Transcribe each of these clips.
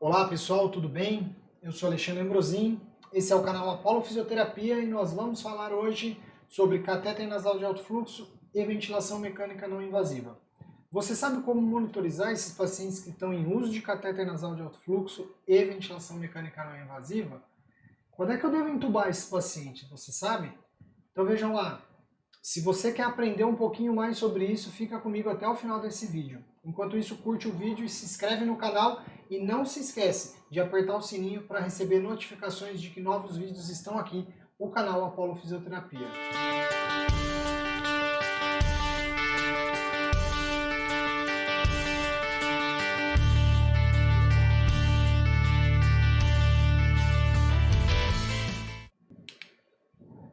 Olá pessoal, tudo bem? Eu sou Alexandre Ambrosin, esse é o canal Apollo Fisioterapia e nós vamos falar hoje sobre catéter nasal de alto fluxo e ventilação mecânica não invasiva. Você sabe como monitorizar esses pacientes que estão em uso de catéter nasal de alto fluxo e ventilação mecânica não invasiva? Quando é que eu devo entubar esses pacientes? Você sabe? Então vejam lá, se você quer aprender um pouquinho mais sobre isso, fica comigo até o final desse vídeo. Enquanto isso, curte o vídeo e se inscreve no canal e não se esquece de apertar o sininho para receber notificações de que novos vídeos estão aqui no canal Apollo Fisioterapia.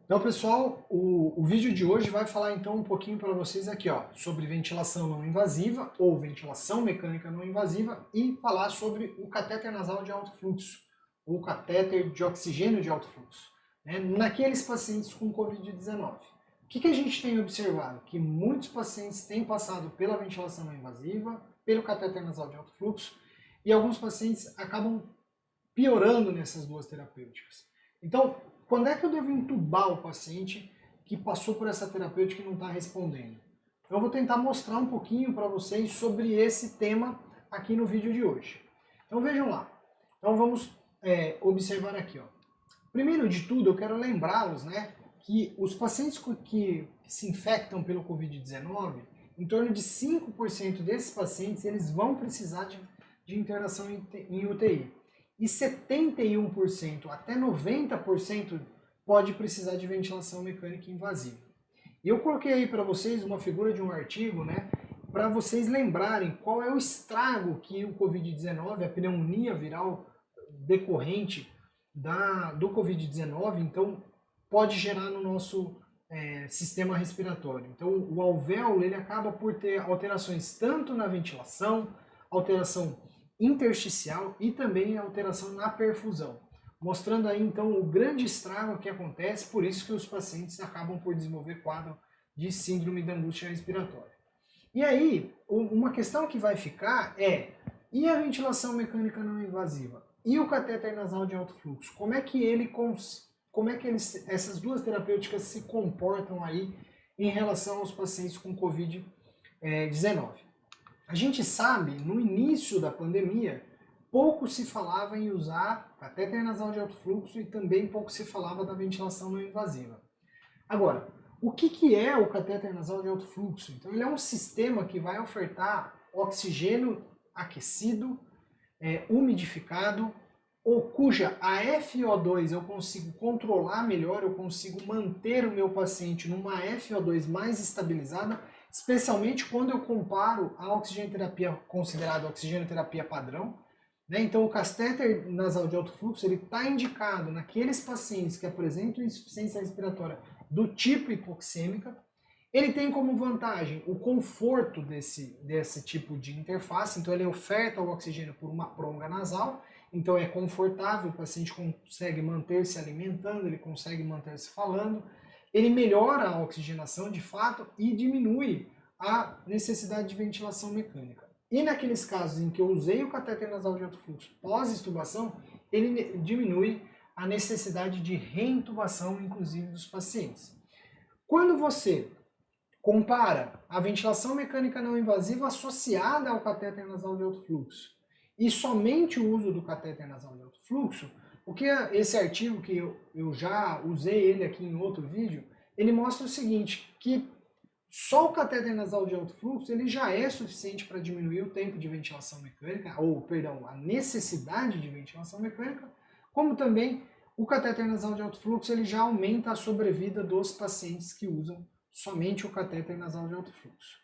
Então, pessoal, o vídeo de hoje vai falar então um pouquinho para vocês aqui, ó, sobre ventilação não invasiva ou ventilação mecânica não invasiva e falar sobre o catéter nasal de alto fluxo, ou catéter de oxigênio de alto fluxo, né, naqueles pacientes com Covid-19. O que a gente tem observado? Que muitos pacientes têm passado pela ventilação não invasiva, pelo catéter nasal de alto fluxo, e alguns pacientes acabam piorando nessas duas terapêuticas. Então, quando é que eu devo entubar o paciente que passou por essa terapêutica e não está respondendo? Eu vou tentar mostrar um pouquinho para vocês sobre esse tema aqui no vídeo de hoje. Então vejam lá. Então vamos observar aqui. Ó. Primeiro de tudo, eu quero lembrá-los, né, que os pacientes que se infectam pelo Covid-19, em torno de 5% desses pacientes eles vão precisar de internação em UTI. E 71% até 90% pode precisar de ventilação mecânica invasiva. E eu coloquei aí para vocês uma figura de um artigo, né, para vocês lembrarem qual é o estrago que o Covid-19, a pneumonia viral decorrente do Covid-19, então pode gerar no nosso sistema respiratório. Então o alvéolo ele acaba por ter alterações tanto na ventilação, alteração intersticial e também alteração na perfusão, mostrando aí então o grande estrago que acontece, por isso que os pacientes acabam por desenvolver quadro de síndrome da angústia respiratória. E aí, uma questão que vai ficar é, e a ventilação mecânica não invasiva? E o catéter nasal de alto fluxo? Como é que essas terapêuticas se comportam aí em relação aos pacientes com Covid-19? A gente sabe, no início da pandemia, pouco se falava em usar catéter nasal de alto fluxo e também pouco se falava da ventilação não invasiva. Agora, o que é o catéter nasal de alto fluxo? Então, ele é um sistema que vai ofertar oxigênio aquecido, umidificado, ou cuja a FO2 eu consigo controlar melhor, eu consigo manter o meu paciente numa FO2 mais estabilizada, especialmente quando eu comparo a oxigenoterapia considerada oxigenoterapia padrão. Né? Então o catéter nasal de alto fluxo está indicado naqueles pacientes que apresentam insuficiência respiratória do tipo hipoxêmica. Ele tem como vantagem o conforto desse tipo de interface, então ele oferta o oxigênio por uma pronga nasal, então é confortável, o paciente consegue manter-se alimentando, ele consegue manter-se falando, ele melhora a oxigenação de fato e diminui a necessidade de ventilação mecânica. E naqueles casos em que eu usei o catéter nasal de alto fluxo pós-extubação, ele diminui a necessidade de reintubação, inclusive, dos pacientes. Quando você compara a ventilação mecânica não invasiva associada ao catéter nasal de alto fluxo e somente o uso do catéter nasal de alto fluxo, porque esse artigo que eu já usei ele aqui em outro vídeo, ele mostra o seguinte, que só o catéter nasal de alto fluxo ele já é suficiente para diminuir o tempo de ventilação mecânica, ou, perdão, a necessidade de ventilação mecânica, como também o catéter nasal de alto fluxo ele já aumenta a sobrevida dos pacientes que usam somente o catéter nasal de alto fluxo.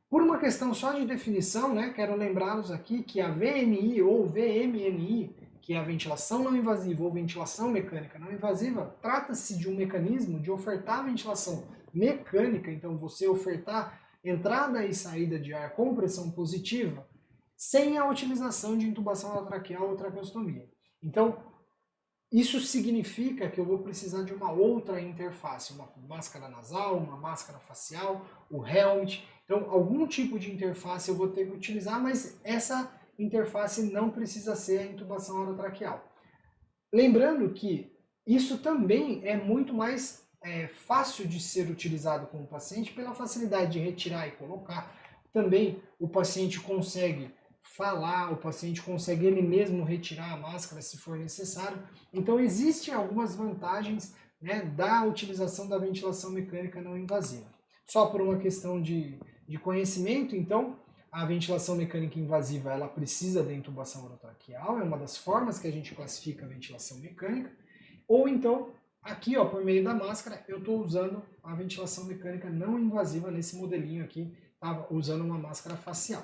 Por uma questão só de definição, né, quero lembrá-los aqui que a VMI ou VMNI, que é a ventilação não invasiva ou ventilação mecânica não invasiva, trata-se de um mecanismo de ofertar ventilação mecânica, então você ofertar entrada e saída de ar com pressão positiva, sem a utilização de intubação traqueal ou traqueostomia. Então, isso significa que eu vou precisar de uma outra interface, uma máscara nasal, uma máscara facial, o helmet. Então, algum tipo de interface eu vou ter que utilizar, mas essa interface não precisa ser a intubação orotraqueal. Lembrando que isso também é muito mais fácil de ser utilizado com o paciente pela facilidade de retirar e colocar. Também o paciente consegue falar, o paciente consegue ele mesmo retirar a máscara se for necessário. Então existem algumas vantagens, né, da utilização da ventilação mecânica não invasiva. Só por uma questão de conhecimento, então, a ventilação mecânica invasiva ela precisa da intubação orotraqueal, é uma das formas que a gente classifica a ventilação mecânica, ou então, aqui ó, por meio da máscara, eu estou usando a ventilação mecânica não invasiva nesse modelinho aqui, tá, usando uma máscara facial.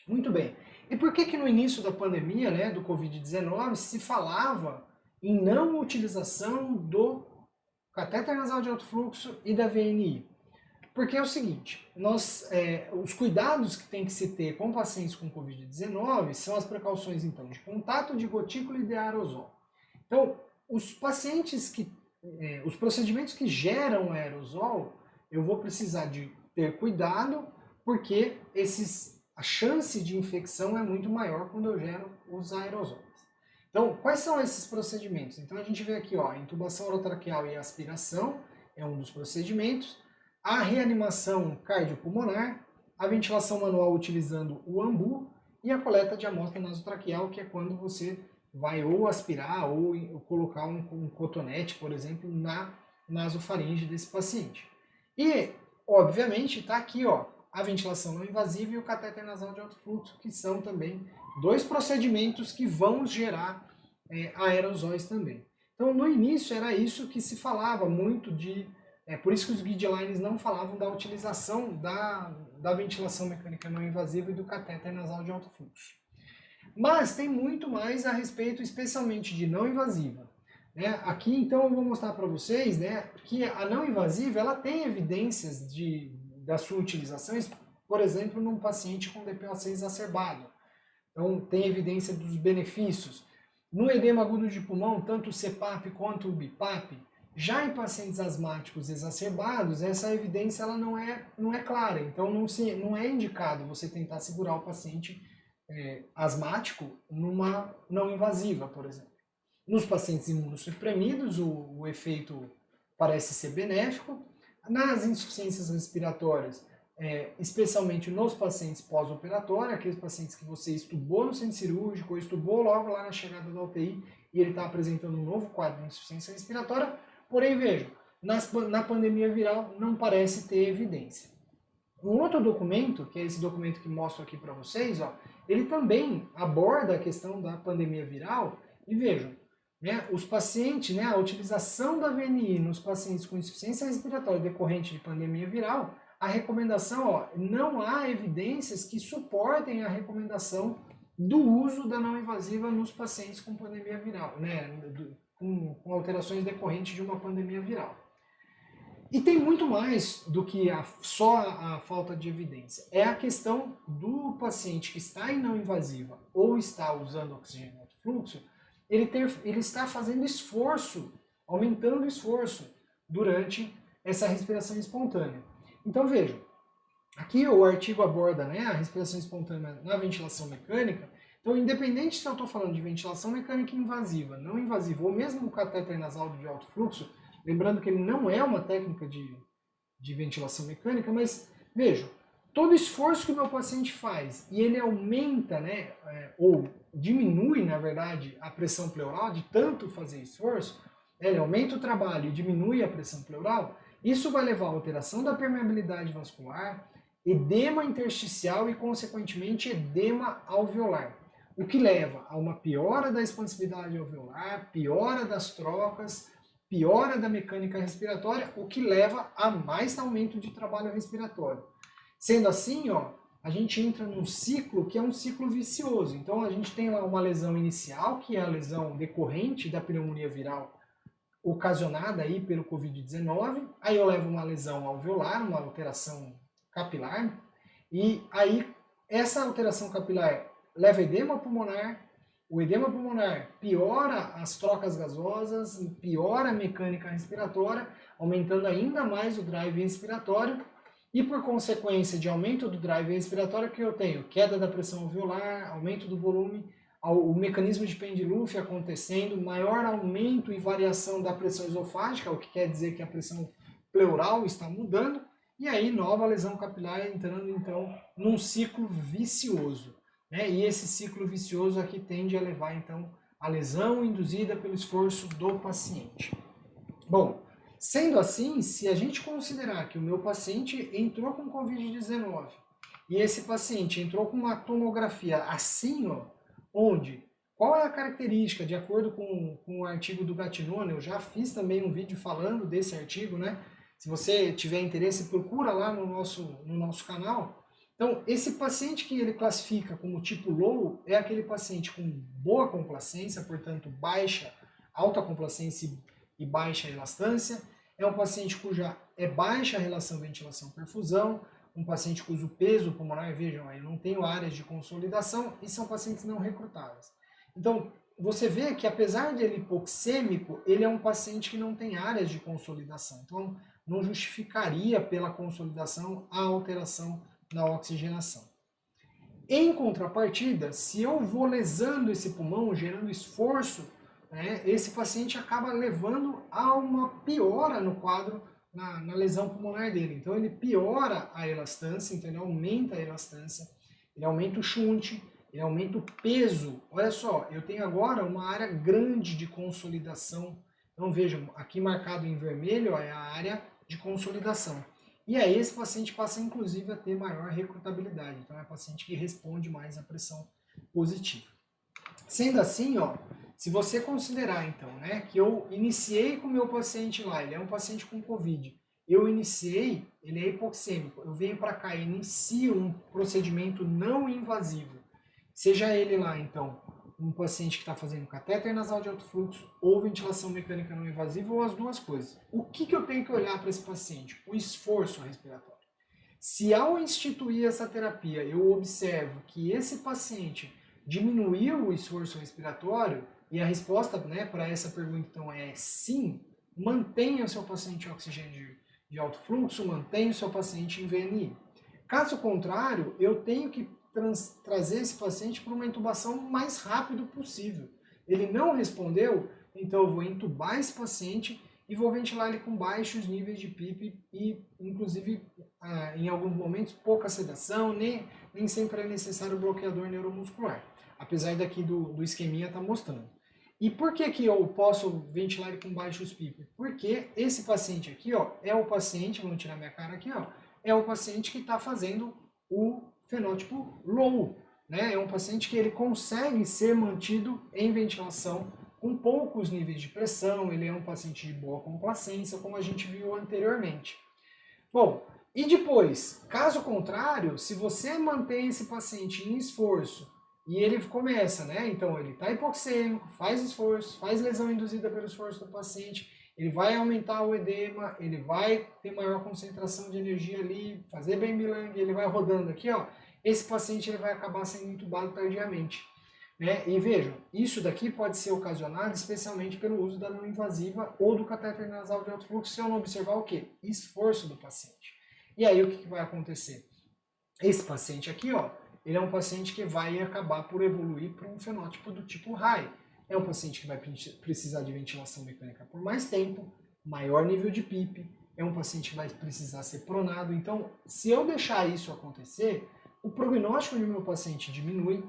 Muito bem. E por que no início da pandemia, né, do Covid-19, se falava em não utilização do catéter nasal de alto fluxo e da VNI? Porque é o seguinte, os cuidados que tem que se ter com pacientes com Covid-19 são as precauções, então, de contato de gotícula e de aerosol. Então, os pacientes os procedimentos que geram aerosol, eu vou precisar de ter cuidado, porque a chance de infecção é muito maior quando eu gero os aerosóis. Então, quais são esses procedimentos? Então, a gente vê aqui, ó, intubação orotraqueal e aspiração é um dos procedimentos, a reanimação cardiopulmonar, a ventilação manual utilizando o AMBU e a coleta de amostra nasotraqueal, que é quando você vai ou aspirar ou colocar um cotonete, por exemplo, na nasofaringe desse paciente. E, obviamente, está aqui, ó, a ventilação não invasiva e o catéter nasal de alto fluxo, que são também dois procedimentos que vão gerar aerosóis também. Então, no início era isso que se falava muito por isso que os guidelines não falavam da utilização da ventilação mecânica não invasiva e do catéter nasal de alto fluxo. Mas tem muito mais a respeito, especialmente de não invasiva. Né? Aqui, então, eu vou mostrar para vocês, né, que a não invasiva ela tem evidências da sua utilização, por exemplo, num paciente com DPOC exacerbado. Então, tem evidência dos benefícios. No edema agudo de pulmão, tanto o CPAP quanto o BIPAP, já em pacientes asmáticos exacerbados, essa evidência ela não é clara. Então, não é indicado você tentar segurar o paciente asmático numa não invasiva, por exemplo. Nos pacientes imunossuprimidos, o efeito parece ser benéfico. Nas insuficiências respiratórias, especialmente nos pacientes pós-operatórios, aqueles pacientes que você estubou no centro cirúrgico, ou estubou logo lá na chegada da UTI, e ele está apresentando um novo quadro de insuficiência respiratória, porém, vejam, na pandemia viral não parece ter evidência. Um outro documento, que é esse documento que mostro aqui para vocês, ó, ele também aborda a questão da pandemia viral, e vejam, né, os pacientes, né, a utilização da VNI nos pacientes com insuficiência respiratória decorrente de pandemia viral, a recomendação, ó, não há evidências que suportem a recomendação do uso da não invasiva nos pacientes com pandemia viral, né, com alterações decorrentes de uma pandemia viral. E tem muito mais do que só a falta de evidência. É a questão do paciente que está em não invasiva ou está usando oxigênio de alto fluxo, ele está fazendo esforço, aumentando o esforço durante essa respiração espontânea. Então vejam, aqui o artigo aborda, né, a respiração espontânea na ventilação mecânica. Então, independente se eu estou falando de ventilação mecânica invasiva, não invasiva, ou mesmo o catéter nasal de alto fluxo, lembrando que ele não é uma técnica de ventilação mecânica, mas vejam, todo esforço que o meu paciente faz e ele aumenta, né, ou diminui, na verdade, a pressão pleural de tanto fazer esforço, ele aumenta o trabalho e diminui a pressão pleural, isso vai levar a alteração da permeabilidade vascular, edema intersticial e, consequentemente, edema alveolar. O que leva a uma piora da expansividade alveolar, piora das trocas, piora da mecânica respiratória, o que leva a mais aumento de trabalho respiratório. Sendo assim, ó, a gente entra num ciclo que é um ciclo vicioso. Então a gente tem lá uma lesão inicial, que é a lesão decorrente da pneumonia viral ocasionada aí pelo Covid-19, aí eu levo uma lesão alveolar, uma alteração capilar, e aí essa alteração capilar leva edema pulmonar, o edema pulmonar piora as trocas gasosas, piora a mecânica respiratória, aumentando ainda mais o drive respiratório, E por consequência de aumento do drive respiratório, que eu tenho queda da pressão alveolar, aumento do volume, o mecanismo de Pendiluff acontecendo, maior aumento e variação da pressão esofágica, o que quer dizer que a pressão pleural está mudando, e aí nova lesão capilar entrando então num ciclo vicioso. Né? E esse ciclo vicioso aqui tende a levar então a lesão induzida pelo esforço do paciente. Bom, sendo assim, se a gente considerar que o meu paciente entrou com Covid-19 e esse paciente entrou com uma tomografia assim, ó, onde, qual é a característica, de acordo com o artigo do Gattinone, eu já fiz também um vídeo falando desse artigo, né? Se você tiver interesse, procura lá no nosso canal. Então, esse paciente que ele classifica como tipo low é aquele paciente com boa complacência, portanto, alta complacência e baixa elastância. É um paciente cuja é baixa a relação ventilação-perfusão, um paciente cujo peso pulmonar, vejam aí, não tem áreas de consolidação e são pacientes não recrutáveis. Então, você vê que apesar de ele hipoxêmico, ele é um paciente que não tem áreas de consolidação. Então, não justificaria pela consolidação a alteração na oxigenação. Em contrapartida, se eu vou lesando esse pulmão, gerando esforço, né, esse paciente acaba levando a uma piora no quadro, na lesão pulmonar dele. Então ele piora a elastância, então ele aumenta a elastância, ele aumenta o shunt, ele aumenta o peso. Olha só, eu tenho agora uma área grande de consolidação. Então vejam, aqui marcado em vermelho é a área de consolidação. E aí esse paciente passa inclusive a ter maior recrutabilidade. Então é um paciente que responde mais à pressão positiva. Sendo assim, ó, se você considerar então, né, que eu iniciei com o meu paciente lá, ele é um paciente com Covid, eu iniciei, ele é hipoxêmico, eu venho para cá e inicio um procedimento não invasivo, seja ele lá então um paciente que está fazendo catéter nasal de alto fluxo ou ventilação mecânica não invasiva ou as duas coisas. O que eu tenho que olhar para esse paciente? O esforço respiratório. Se ao instituir essa terapia eu observo que esse paciente diminuiu o esforço respiratório, e a resposta, né, para essa pergunta então é sim, mantenha o seu paciente em oxigênio de alto fluxo, mantenha o seu paciente em VNI. Caso contrário, eu tenho que trazer esse paciente para uma intubação o mais rápido possível. Ele não respondeu, então eu vou intubar esse paciente e vou ventilar ele com baixos níveis de PIP e, inclusive, em alguns momentos, pouca sedação, nem sempre é necessário bloqueador neuromuscular, apesar daqui do esqueminha estar mostrando. E por que eu posso ventilar ele com baixos PIP? Porque esse paciente aqui, ó, é o paciente, vamos tirar minha cara aqui, ó, é o paciente que está fazendo o fenótipo low, né? É um paciente que ele consegue ser mantido em ventilação com poucos níveis de pressão, ele é um paciente de boa complacência, como a gente viu anteriormente. Bom, e depois, caso contrário, se você mantém esse paciente em esforço e ele começa, né? Então ele está hipoxêmico, faz esforço, faz lesão induzida pelo esforço do paciente, ele vai aumentar o edema, ele vai ter maior concentração de energia ali, fazer bem bilang, ele vai rodando aqui, ó. Esse paciente ele vai acabar sendo intubado tardiamente. Né? E vejam, isso daqui pode ser ocasionado especialmente pelo uso da não invasiva ou do catéter nasal de alto fluxo, se eu não observar o quê? Esforço do paciente. E aí o que vai acontecer? Esse paciente aqui, ó, ele é um paciente que vai acabar por evoluir para um fenótipo do tipo high. É um paciente que vai precisar de ventilação mecânica por mais tempo, maior nível de PIP, é um paciente que vai precisar ser pronado. Então, se eu deixar isso acontecer, o prognóstico do meu paciente diminui,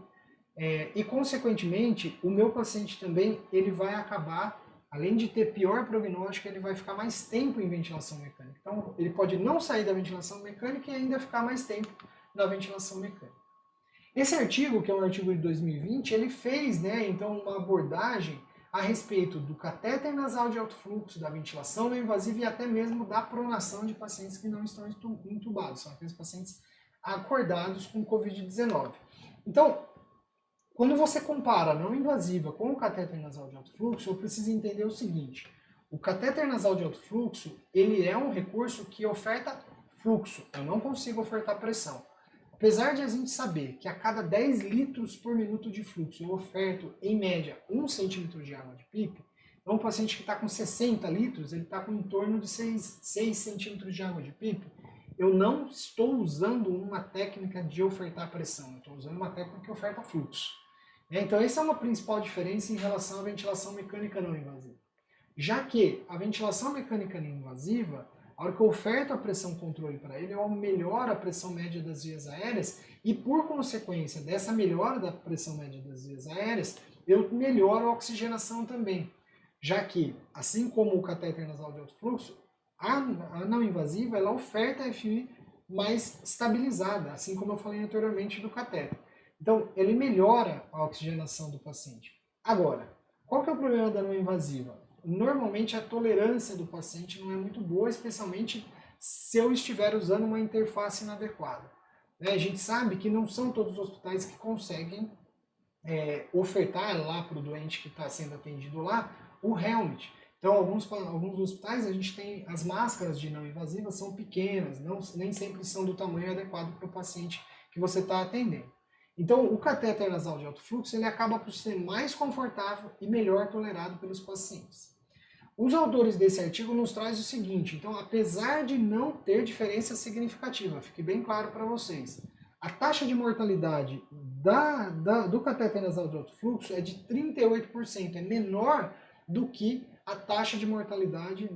e, consequentemente, o meu paciente também, ele vai acabar, além de ter pior prognóstico, ele vai ficar mais tempo em ventilação mecânica. Então, ele pode não sair da ventilação mecânica e ainda ficar mais tempo na ventilação mecânica. Esse artigo, que é um artigo de 2020, ele fez, né, então, uma abordagem a respeito do catéter nasal de alto fluxo, da ventilação não invasiva e até mesmo da pronação de pacientes que não estão intubados, são aqueles pacientes acordados com Covid-19. Então, quando você compara a não invasiva com o catéter nasal de alto fluxo, eu preciso entender o seguinte: o catéter nasal de alto fluxo, ele é um recurso que oferta fluxo, eu não consigo ofertar pressão. Apesar de a gente saber que a cada 10 litros por minuto de fluxo eu oferto, em média, 1 centímetro de água de PIP, então um paciente que está com 60 litros, ele está com em torno de 6 centímetros de água de PIP, eu não estou usando uma técnica de ofertar pressão, eu estou usando uma técnica que oferta fluxo. Então essa é uma principal diferença em relação à ventilação mecânica não invasiva. Já que a ventilação mecânica não invasiva, a hora que eu oferto a pressão controle para ele, eu melhoro a pressão média das vias aéreas e, por consequência dessa melhora da pressão média das vias aéreas, eu melhoro a oxigenação também. Já que, assim como o catéter nasal de alto fluxo, a não invasiva ela oferta a FI mais estabilizada, assim como eu falei anteriormente do catéter. Então, ele melhora a oxigenação do paciente. Agora, qual que é o problema da não invasiva? Normalmente a tolerância do paciente não é muito boa, especialmente se eu estiver usando uma interface inadequada. A gente sabe que não são todos os hospitais que conseguem ofertar lá para o doente que está sendo atendido lá o helmet. Então, alguns hospitais a gente tem as máscaras de não invasivas são pequenas, nem sempre são do tamanho adequado para o paciente que você está atendendo. Então, o catéter nasal de alto fluxo ele acaba por ser mais confortável e melhor tolerado pelos pacientes. Os autores desse artigo nos trazem o seguinte, então, apesar de não ter diferença significativa, fique bem claro para vocês, a taxa de mortalidade do catéter nasal de alto fluxo é de 38%, é menor do que a taxa de mortalidade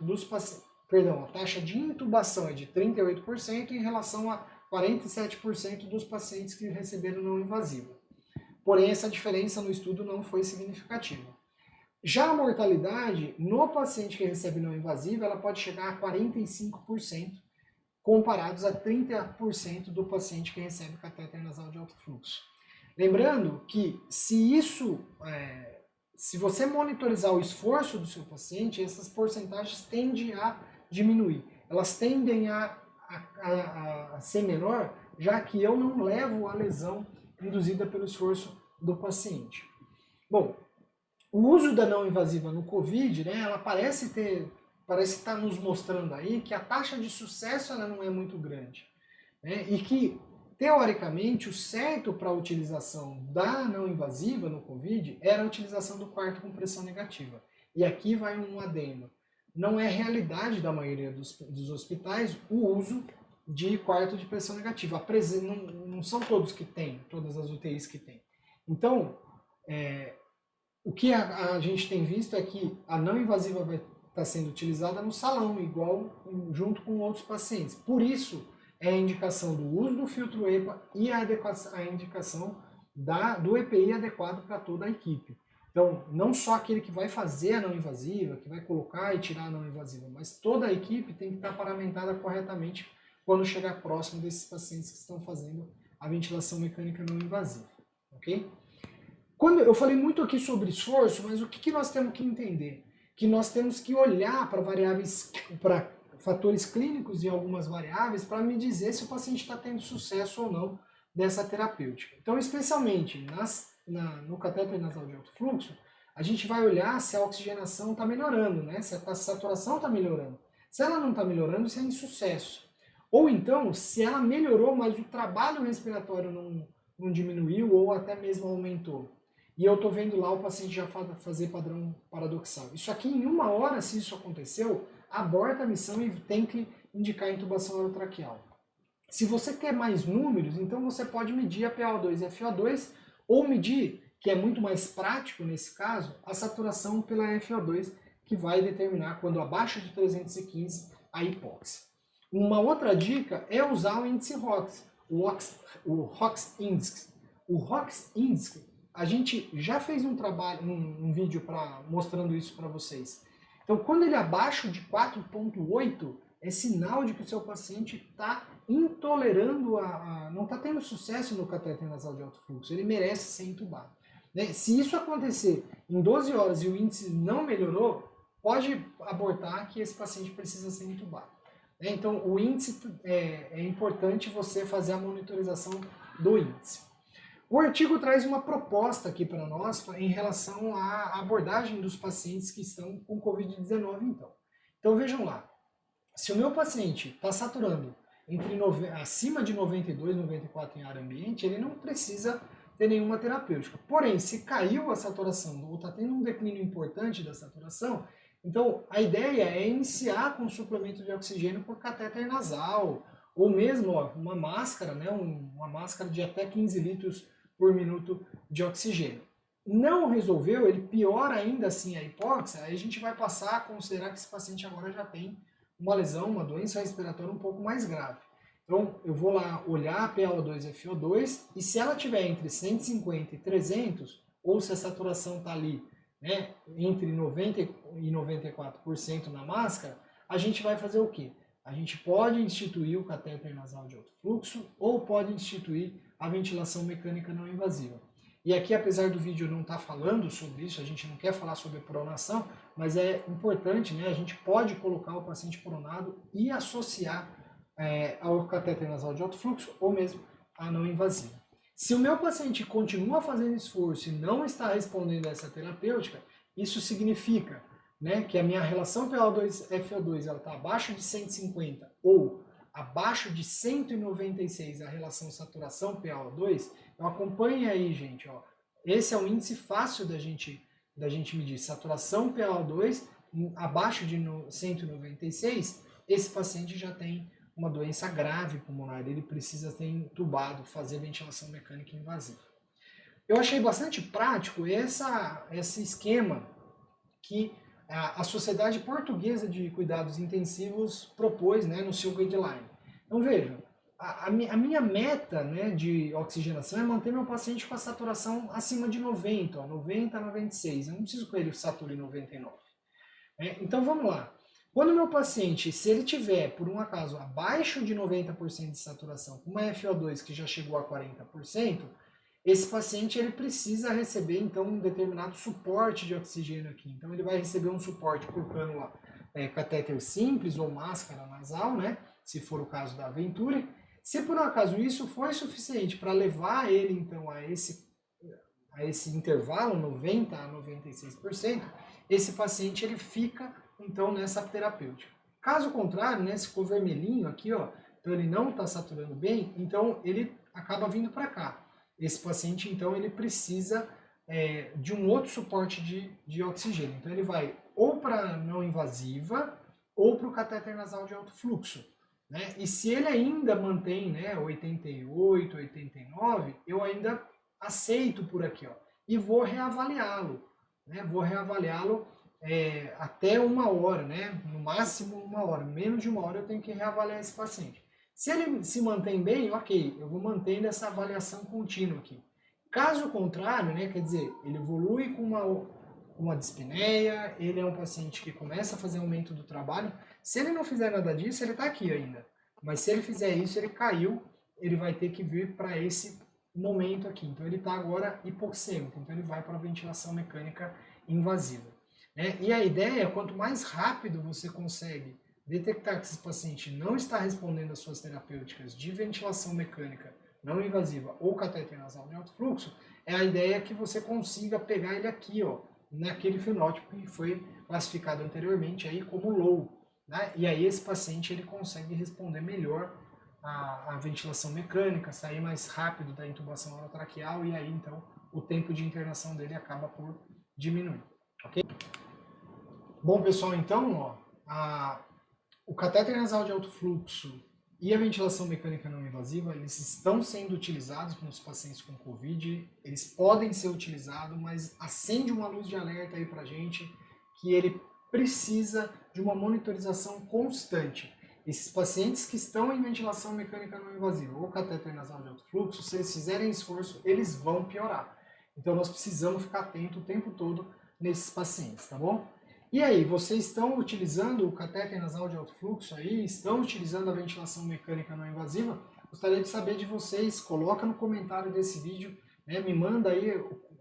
dos pacientes. Perdão, a taxa de intubação é de 38% em relação a 47% dos pacientes que receberam não invasiva. Porém, essa diferença no estudo não foi significativa. Já a mortalidade no paciente que recebe não invasiva, ela pode chegar a 45%, comparados a 30% do paciente que recebe catéter nasal de alto fluxo. Lembrando que se você monitorizar o esforço do seu paciente, essas porcentagens tendem a diminuir. Elas tendem a ser menor, já que eu não levo a lesão induzida pelo esforço do paciente. Bom, o uso da não invasiva no COVID, ela parece estar nos mostrando aí que a taxa de sucesso ela não é muito grande. E que, teoricamente, o certo para a utilização da não invasiva no COVID era a utilização do quarto com pressão negativa. E aqui vai um adendo. Não é realidade da maioria dos hospitais o uso de quarto de pressão negativa. Não são todos que têm, todas as UTIs que têm. Então, o que a gente tem visto é que a não invasiva vai estar sendo utilizada no salão, junto com outros pacientes. Por isso, é a indicação do uso do filtro EPA e a indicação do EPI adequado para toda a equipe. Então, não só aquele que vai fazer a não invasiva, que vai colocar e tirar a não invasiva, mas toda a equipe tem que estar paramentada corretamente quando chegar próximo desses pacientes que estão fazendo a ventilação mecânica não invasiva. Ok? Eu falei muito aqui sobre esforço, mas o que nós temos que entender? Que nós temos que olhar para fatores clínicos e algumas variáveis para me dizer se o paciente está tendo sucesso ou não dessa terapêutica. Então, especialmente no catéter nasal de alto fluxo, a gente vai olhar se a oxigenação está melhorando, se a saturação está melhorando. Se ela não está melhorando, isso é insucesso. Ou então, se ela melhorou, mas o trabalho respiratório não diminuiu ou até mesmo aumentou. E eu estou vendo lá o paciente já fazer padrão paradoxal. Isso aqui, em 1 hora, se isso aconteceu, aborta a missão e tem que indicar intubação orotraqueal. Se você quer mais números, então você pode medir a PaO2 e a FiO2, ou medir, que é muito mais prático nesse caso, a saturação pela FiO2, que vai determinar, quando abaixo de 315, a hipóxia. Uma outra dica é usar o índice ROX, o ROX Index. O ROX Index, a gente já fez um vídeo mostrando isso para vocês. Então, quando ele é abaixo de 4,8, é sinal de que o seu paciente está intolerando, não está tendo sucesso no catéter nasal de alto fluxo, ele merece ser intubado. Se isso acontecer em 12 horas e o índice não melhorou, pode abortar que esse paciente precisa ser intubado. Então, o índice é importante você fazer a monitorização do índice. O artigo traz uma proposta aqui para nós em relação à abordagem dos pacientes que estão com Covid-19, então. Então, vejam lá. Se o meu paciente está saturando acima de 92, 94 em ar ambiente, ele não precisa ter nenhuma terapêutica. Porém, se caiu a saturação ou está tendo um declínio importante da saturação, Então, a ideia é iniciar com suplemento de oxigênio por catéter nasal, ou mesmo ó, uma máscara, né, uma máscara de até 15 litros por minuto de oxigênio. Não resolveu, ele piora ainda assim a hipóxia, aí a gente vai passar a considerar que esse paciente agora já tem uma lesão, uma doença respiratória um pouco mais grave. Então, eu vou lá olhar a PaO2 e a FiO2, e se ela tiver entre 150 e 300, ou se a saturação está ali, né, entre 90 e 94% na máscara, a gente vai fazer o quê? A gente pode instituir o catéter nasal de alto fluxo ou pode instituir a ventilação mecânica não invasiva. E aqui, apesar do vídeo não estar falando sobre isso, a gente não quer falar sobre pronação, mas é importante, né? A gente pode colocar o paciente pronado e associar ao catéter nasal de alto fluxo ou mesmo a não invasiva. Se o meu paciente continua fazendo esforço e não está respondendo a essa terapêutica, isso significa, né, que a minha relação PaO2-FO2 está abaixo de 150 ou abaixo de 196 a relação saturação PaO2, então acompanhe aí, gente. Ó. Esse é um índice fácil da gente medir. Saturação PaO2 abaixo de 196, esse paciente já tem uma doença grave pulmonar, ele precisa ser entubado, fazer ventilação mecânica invasiva. Eu achei bastante prático esse esquema que a Sociedade Portuguesa de Cuidados Intensivos propôs, né, no seu guideline. Então vejam, a minha meta, né, de oxigenação é manter meu paciente com a saturação acima de 90, ó, 90 a 96, eu não preciso que ele sature 99. Então vamos lá. Quando o meu paciente, se ele tiver, por um acaso, abaixo de 90% de saturação, com uma FO2 que já chegou a 40%, esse paciente ele precisa receber, então, um determinado suporte de oxigênio aqui. Então, ele vai receber um suporte por cânula catéter simples ou máscara nasal, né? Se for o caso da Venturi. Se por um acaso isso foi suficiente para levar ele, então, a esse intervalo, 90% a 96%, esse paciente ele fica então nessa terapêutica. Caso contrário, né, se for vermelhinho aqui, ó, então ele não está saturando bem, então ele acaba vindo para cá. Esse paciente, então, ele precisa de um outro suporte de oxigênio. Então ele vai ou para não invasiva ou para o catéter nasal de alto fluxo. Né? E se ele ainda mantém, né, 88, 89, eu ainda aceito por aqui, ó, e vou reavaliá-lo. Né? Vou reavaliá-lo até 1 hora, né? No máximo 1 hora. Menos de 1 hora eu tenho que reavaliar esse paciente. Se ele se mantém bem, ok, eu vou mantendo essa avaliação contínua aqui. Caso contrário, né, quer dizer, ele evolui com uma dispneia, ele é um paciente que começa a fazer aumento do trabalho. Se ele não fizer nada disso, ele está aqui ainda. Mas se ele fizer isso, ele caiu, ele vai ter que vir para esse momento aqui. Então ele está agora hipoxêmico, então ele vai para a ventilação mecânica invasiva. Né? E a ideia é, quanto mais rápido você consegue detectar que esse paciente não está respondendo às suas terapêuticas de ventilação mecânica não invasiva ou catéter nasal de alto fluxo, a ideia é que você consiga pegar ele aqui, ó, naquele fenótipo que foi classificado anteriormente aí como low. Né? E aí esse paciente ele consegue responder melhor à ventilação mecânica, sair mais rápido da intubação orotraqueal e aí então o tempo de internação dele acaba por diminuir. Ok? Bom, pessoal, então, ó, o catéter nasal de alto fluxo e a ventilação mecânica não invasiva, eles estão sendo utilizados nos pacientes com Covid, eles podem ser utilizados, mas acende uma luz de alerta aí pra gente que ele precisa de uma monitorização constante. Esses pacientes que estão em ventilação mecânica não invasiva ou catéter nasal de alto fluxo, se eles fizerem esforço, eles vão piorar. Então nós precisamos ficar atento o tempo todo nesses pacientes, tá bom? E aí, vocês estão utilizando o catéter nasal de alto fluxo aí? Estão utilizando a ventilação mecânica não invasiva? Gostaria de saber de vocês, coloca no comentário desse vídeo, né? Me manda aí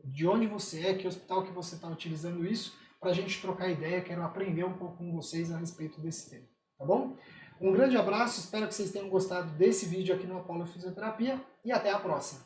de onde você é, que hospital que você está utilizando isso, para a gente trocar ideia, quero aprender um pouco com vocês a respeito desse tema, tá bom? Um grande abraço, espero que vocês tenham gostado desse vídeo aqui no Apollo Fisioterapia e até a próxima!